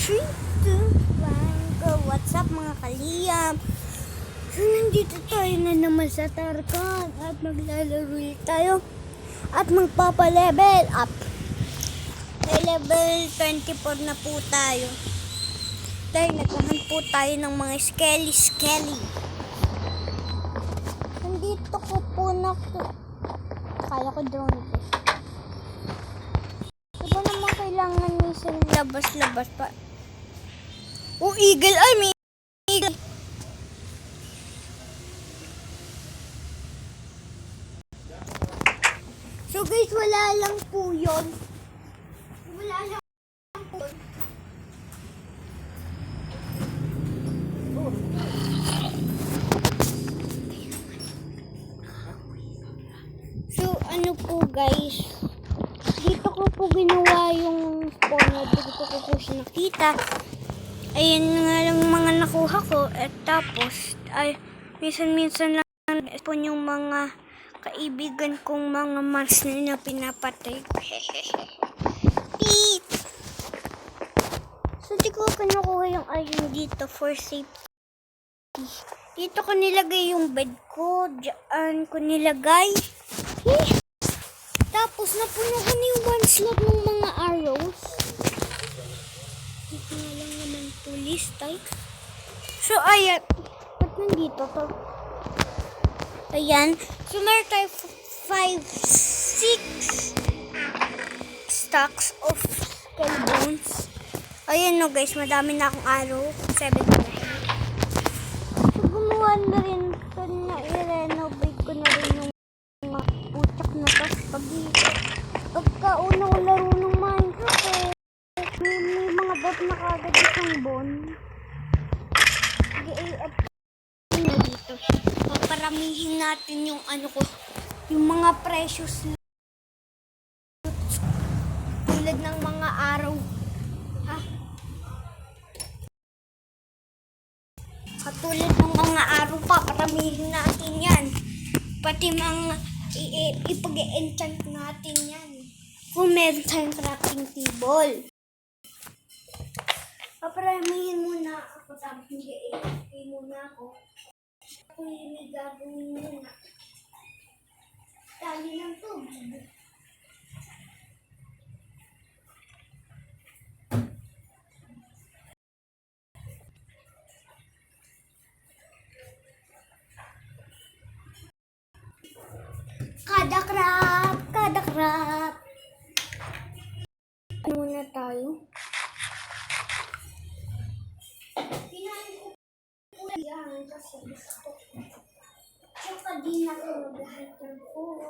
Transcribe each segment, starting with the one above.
3, 2, 1, go! What's up mga kaliyam? So, nandito tayo na naman sa Tarkan at maglalaro tayo at magpapa-level up. May level 24 na po tayo. Dahil naghahan po tayo ng mga skelly. Nandito ko po kala ko drone ko. Diba naman kailangan minsan labas pa? Oh, eagle! Ay, may eagle! So guys, wala lang po yun. Wala lang po yun. So ano po guys, dito ko po ginawa yung spawner. Dito ko po siya nakita. Ayan nga lang mga nakuha ko. At tapos, ay, minsan lang po yung mga kaibigan kong mga monster na pinapatay. So, di ko kinukuha yung iron dito for safety. Dito ko nilagay yung bed ko. Diyan ko nilagay. Tapos, napuno ko na yung one slot ng mga arrows. Dito nga lang naman police type. So, ayan. Ba't nandito to? Ayan. So, meron tayo 6 stacks of skelebones. Ayan no guys, madami na akong arrow. 7 na rin. So, gumawa na rin. So, na-renovate ko na rin yung mga putak na to. Pagkauna ko laro ng Minecraft may mga bot na kagad isang bon. Sige, na dito. Paparamihin natin yung yung mga precious loot tulad ng mga araw. Katulad ng mga araw, paparamihin natin yan. Pati mga ipag-enchant natin yan. Kung meron tayong crafting table. Paparamihin muna ako, tapos mag-e-edit muna ako. Kung yung gagawin muna. Tali ng tubig. Kada crap. Ano muna tayo? Pinahin ko po yan kasi gusto ko. Tsaka di na ko maghahatang po.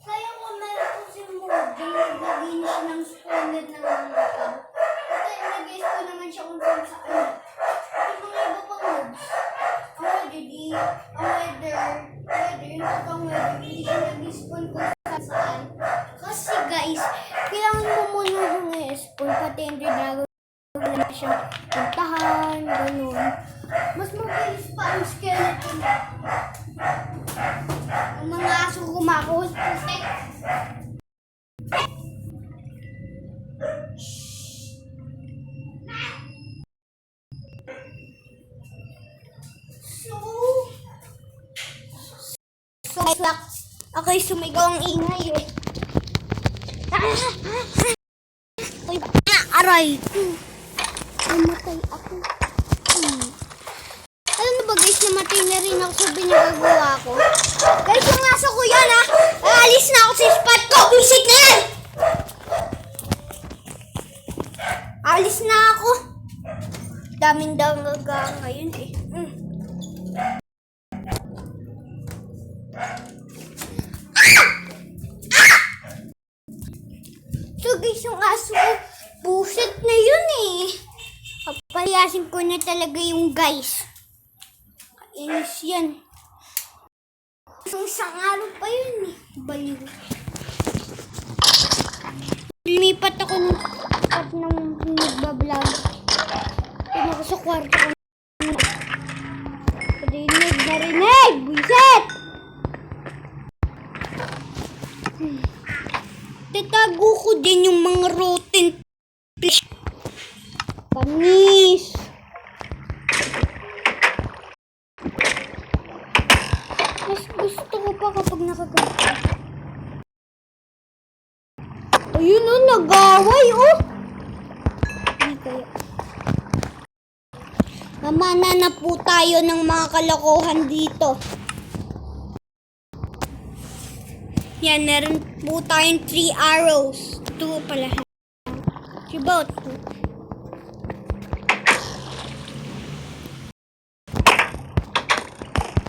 Kaya kung meron ko si Moody, naglagay na siya ng spawner ng mga ito. Kasi nag-guess ko naman siya kung saan saan. Yung mga iba pang mobs. Ang weather, yung pang weather, hindi siya nag-spawn kung saan. Kasi guys, kailangan mo muna yung spawn, pati yung dragon na siya puntahan, ganun. Mas mabilis pa ang skeleton. Ang mga aso kumakos, putek. So, ako'y sumigaw ang ingay eh. Aray! Namatay ako. Alam mo ba guys, namatay na rin ako sa binagagawa ko. Guys, yung aso ko yan ha. Alis na ako sa spot ko. Visit na yan! Alis na ako. Daming dangaga ngayon eh. So guys, yung aso ko, buset na yun eh. Papalayasin ko na talaga yung guys. Kainis yan. Isang araw pa yun eh. Baliw. Lumipat ako ng nagbablog. Kaya ako sa kwarto ko. Narinig! Buset! Tatago ko din yung mga rotten fish. Panis! Mas gusto ko pa kapag nakaganto. Ayun o, nag-away o! Hindi kaya. Mamana na po tayo ng mga kalokohan dito. Yan, meron po tayong 3 arrows. 2 pala. About 2.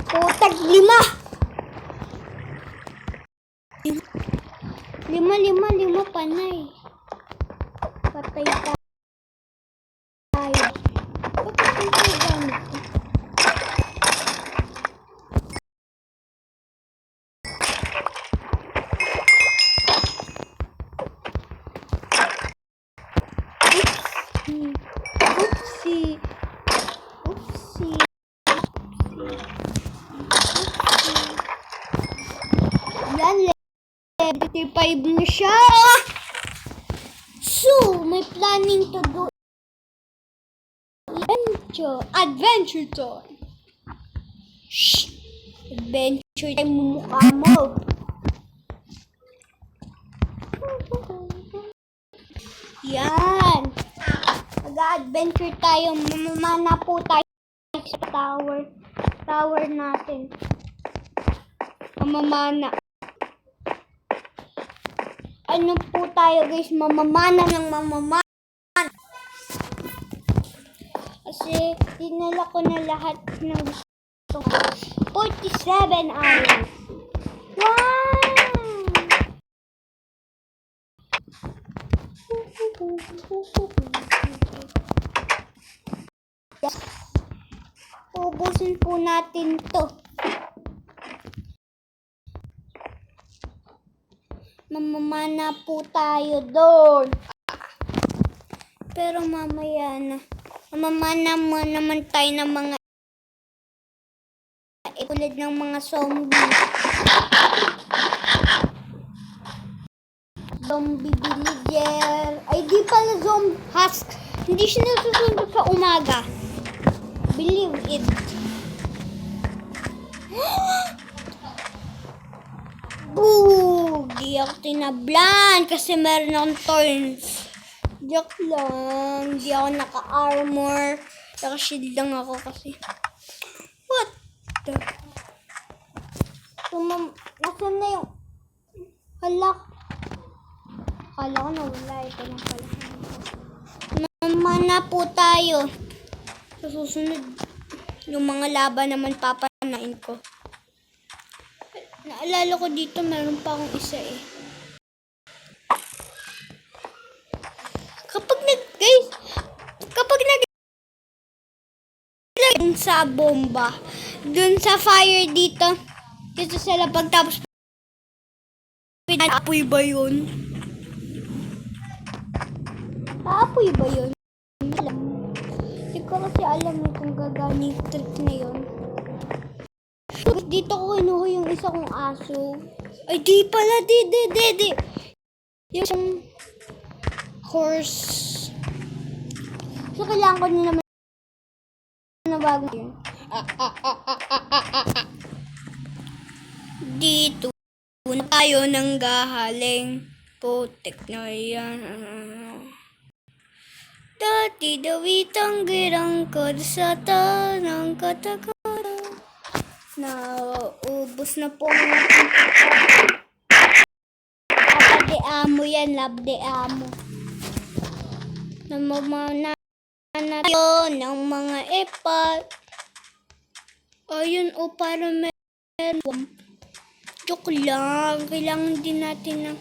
Putag, 5. 5 panay. Patay tayo. Bakit ito gamit ko? Oopsie. Yan, level 5 na siya. So, may planning to do adventure time. Shh! Adventure time, mumukha mo. Yan. Mag-adventure tayo. Mamamana po tayo sa tower natin. Mamamana. Ano po tayo guys? Mamamana ng mamamana. Kasi dinala ko na lahat ng gusto ko. 47 hours. Wow! Ubusin po natin to. Mamamana po tayo doon. Pero mamaya na. Mamamana mo naman tayo ng mga tulad ng mga zombie. Zombie villager. Ay, di pala zombie husk. Hindi siya nasusunod sa umaga. Believe it. Boo! Di ako tinablan kasi meron akong thorns. Joke lang. Di ako naka-armor. Naka-shield lang ako kasi. What the? Nasaan na yung halak? Akala ko na wala. Ito na pala. Mamana po tayo. Sa susunod, yung mga laban naman papanain ko. Naalala ko dito, meron pa akong isa eh. Kapag dun sa bomba, dun sa fire dito sa labag tapos apoy ba yun? Apoy ba yun? Hindi ko kasi alam kung gagana yung trick na yun. Dito ko kinuha yung isa kong aso. Ay, di pala, di. Yung horse. So, kailangan ko na naman na bago yun. Dito na tayo nang gahaling. Putik na yan. Dati dawitang girang ko sa tanang katakara. Naubos na po ang lab de amo yan, lab de amo. Namamana na tayo ng mga epal. Ayun o, para meron. Joke lang. Kailangan din natin ng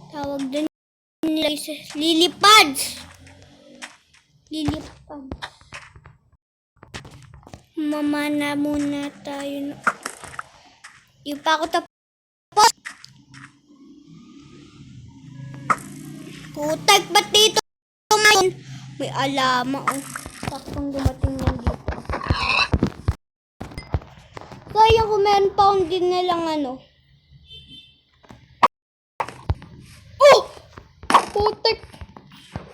tawag doon. Lilipads. Mamana muna tayo. Yung pa ako tapos. Putag, ba't dito ngayon? May alama oh. Saktong dumating yan dito. Sayang kung meron pa akong din nalang ano. Oh! Putek!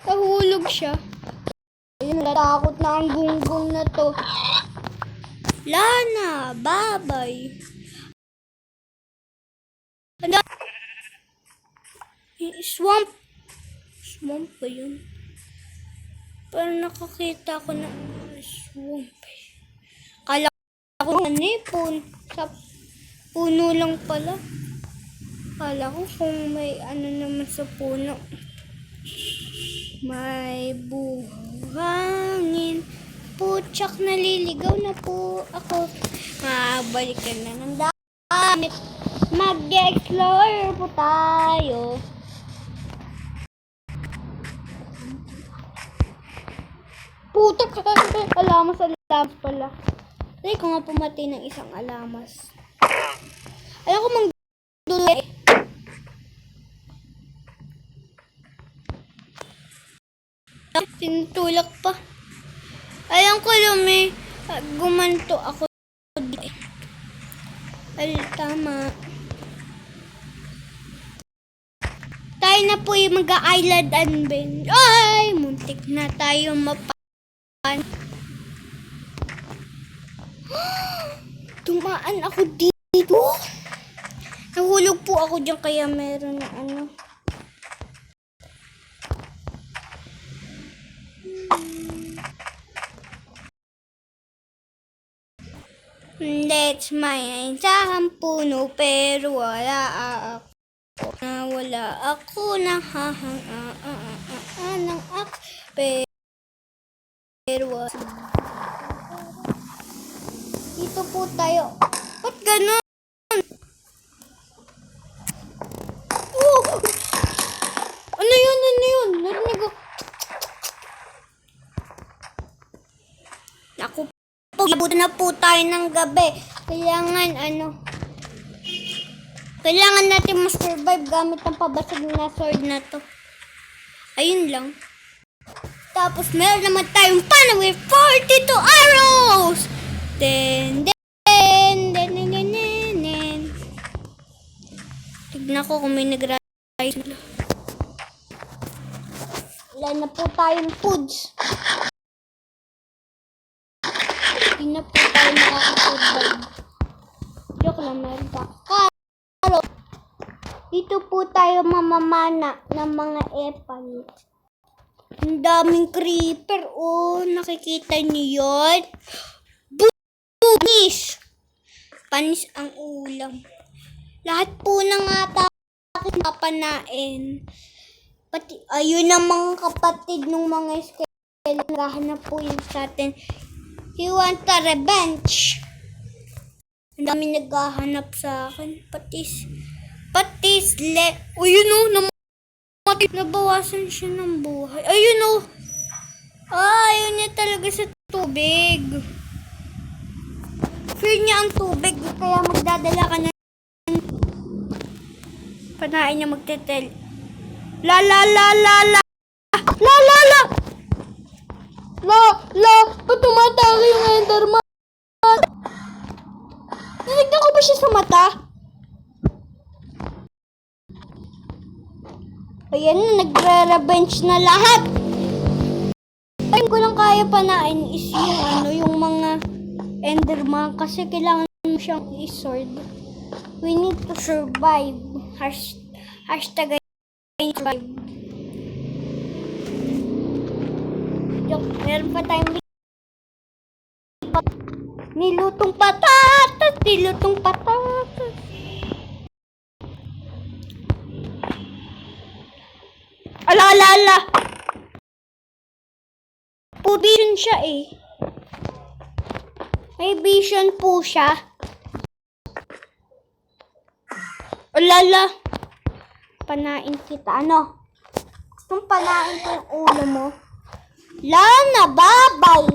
Nahulog siya. natakot na ang gunggong na to. Lana, babay. Ano? Swamp. Swamp ba yun? Parang nakakita ko na swamp. Kala ko nanipon. Sa puno lang pala. Kala ko kung may ano naman sa puno. May buhangin. Putsak, naliligaw na po ako. Balikan na ng damit. Mag-explore po tayo. Putak! Alamas pala. Hindi ko nga pumatay ng isang alamas. Alam ko mang dulay. Tinutulak pa. Alam ko gumanto ako. Tama. Tayo na po yung mag-island unbend. Ay! Muntik na tayo mapan. Tumaan ako dito. Nahulog po ako dyan kaya meron na ano. Let's mine sa puno pero wala ako ng ak pero dito po tayo. Ba't ganun? Oh! Ano yun? Narinig ko. Naku po, ibuti na po tayo ng gabi. Kailangan natin ma-survive gamit ang pabasag na sword na to. Ayun lang. Tapos meron naman tayong pana with 42 arrows! Then. Tignan ko kung may nag-rise. Wala na po tayong foods. Hindi na po tayo makakasurvive. Joke lang, meron pa. Dito po tayo mamamana ng mga epal. Ang daming creeper. Oh, nakikita niyo yun? Panis! Panis ang ulam. Lahat po ng atake papanain. Pati, ayun ang mga kapatid ng mga skeleton. Naghahanap po yun sa atin. He want a revenge. Ang dami naghahanap sa akin. Patis. Ayun o. Nabawasan siya ng buhay. Ayun o. Ayaw niya talaga sa tubig. Fear niya ang tubig. Kaya magdadala ka na. Panain niya magtetel. La. Ba't tumatake yung Enderman? Nalagyan ko ba siya sa mata? Ayan na, nagre-revenge na lahat. Ayun ko lang kaya panain is yung mga Enderman kasi kailangan mo siyang i-sword. We need to survive. Hashtag survive. Meron pa tayong nilutong patatas. Ala. Vision siya eh. May vision po siya. Alala. Panain kita. Ano? Kung panain ko yung ulo mo. Lana, babay!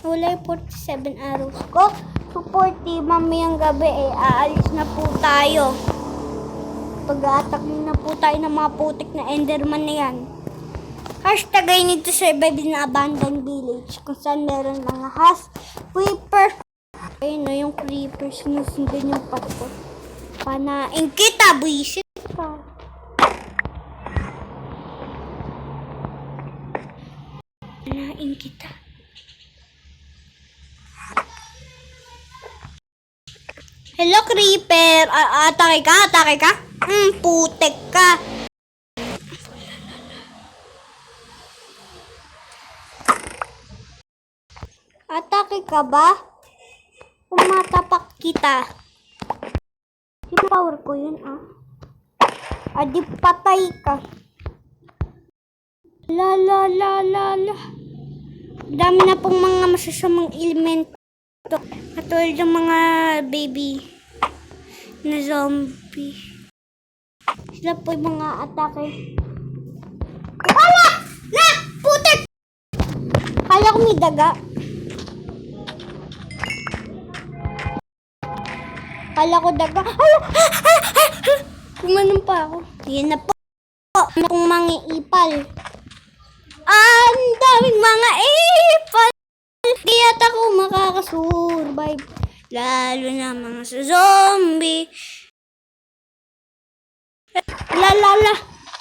Wala yung 47 arrows ko. So, 40 mamayang gabi aalis na po tayo. Pag-a-attack na po tayo ng mga putik na Enderman na yan. Hashtag I need to survive in an abandoned village. Kung saan meron mga creeper. Ayun na yung creeper. Sinusundan yung pato. Panain kita, buisit ka. Nain kita. Hello, Creeper. Atake ka? Atake ka? Putek ka. Atake ka ba? Pumatapak kita. Yung power ko yun, Adi patay ka. La. Dami na pong mga masasamang elemento. Katulad ng mga baby na zombie. Sila po yung mga atake. Wala! Na! Putik! Kala ko may daga. Kala ko daga. Kumanon pa ako. Yan na po. Ano kong mga ipal. Ang daming mga ipal. Kaya't ako makakasurvive. Lalo na mga sa zombie. La.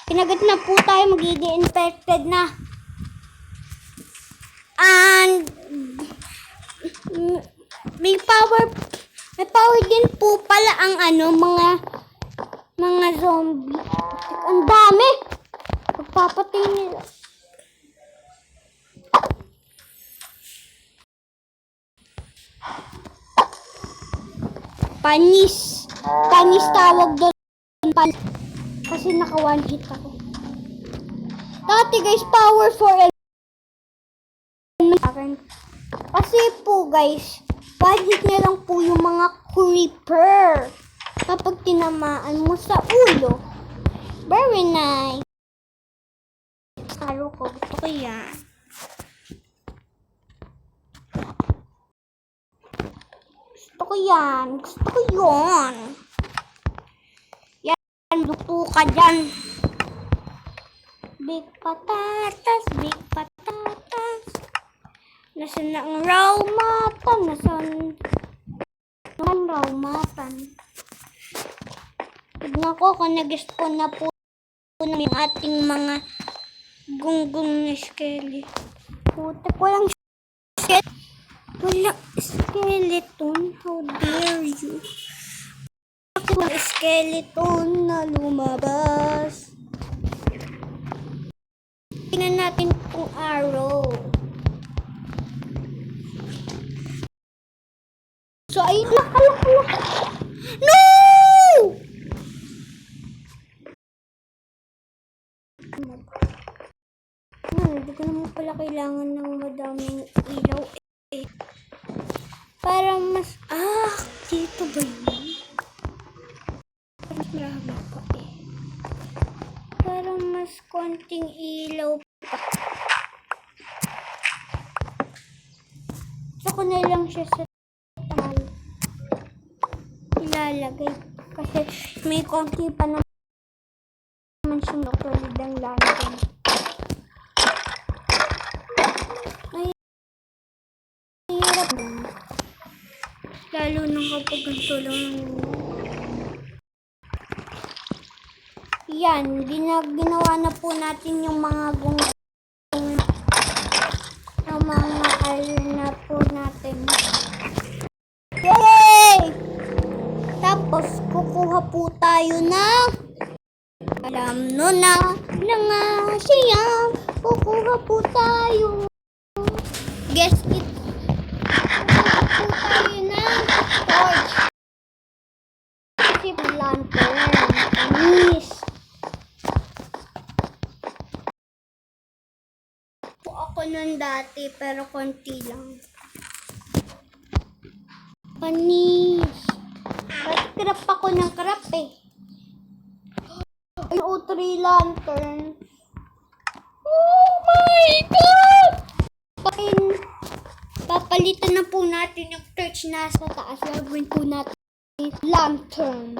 Pinagat na po tayo. Magiging infected na. And may power din po pala ang mga zombie. Ang dami. Pagpapatay nila. Panis tawag doon. Panis. Kasi naka one hit ako. Dati guys, power 4 kasi po guys, one hit na lang po yung mga creeper kapag tinamaan mo sa ulo. Very nice. Gusto ko yan. Gusto ko yun. Yan, lupo ka dyan. Big patatas. Nasaan na ang raw matan? Tignan ko kung nag-spawn na po yung ating mga gunggong na skeleton. Putek, walang skeleton. How dare you? Walang skeleton na lumabas. Tingnan natin itong arrow. So, ayun na. No! Hindi ko naman pala kailangan ng madaming ilaw para mas... dito ba yun? Mas marami pa para mas konting ilaw pa. So, ko na lang siya sa ilalagay kasi may konti pa naman siyang tulad ng lantern. Ay, hirap na. Lalo na kapag ganito lang. Yan, ginawa na po natin yung mga ang mga na po natin. Yay! Tapos, kukuha po tayo ng alam no na nga siya. Kukuha po tayo. Guess it. Kukuha po tayo ng torch. Kasi lantern. Anis. Po ako nun dati pero konti lang. Panis. Crap ako ng crap Ay, 3 lantern. Oh my God! Papalitan na po natin yung torch na sa taas. Gagawin po natin lantern.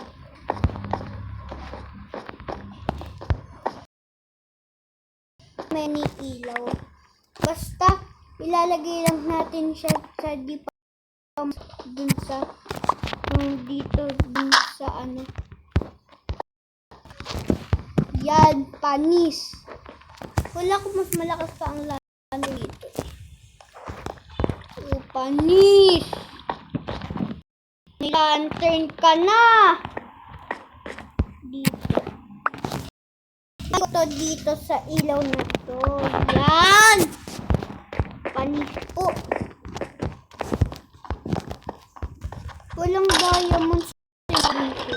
Many ilaw. Basta, ilalagay lang natin siya sa dun sa dito dun sa yan, panis. Wala ko mas malakas pa ang lantern dito. Panis! May lantern ka na! Dito. Ito dito sa ilaw na to. Yan! Panis po. Walang diamond sa dito.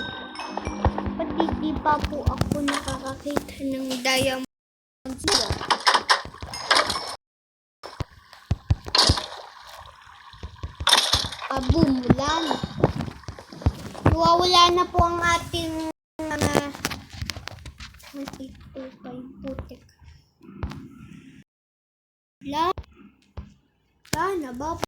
Pati di pa po ako nakakakita ng diamond. Boom, wala na. Nawawala na po ang ating putik. Wala na ba?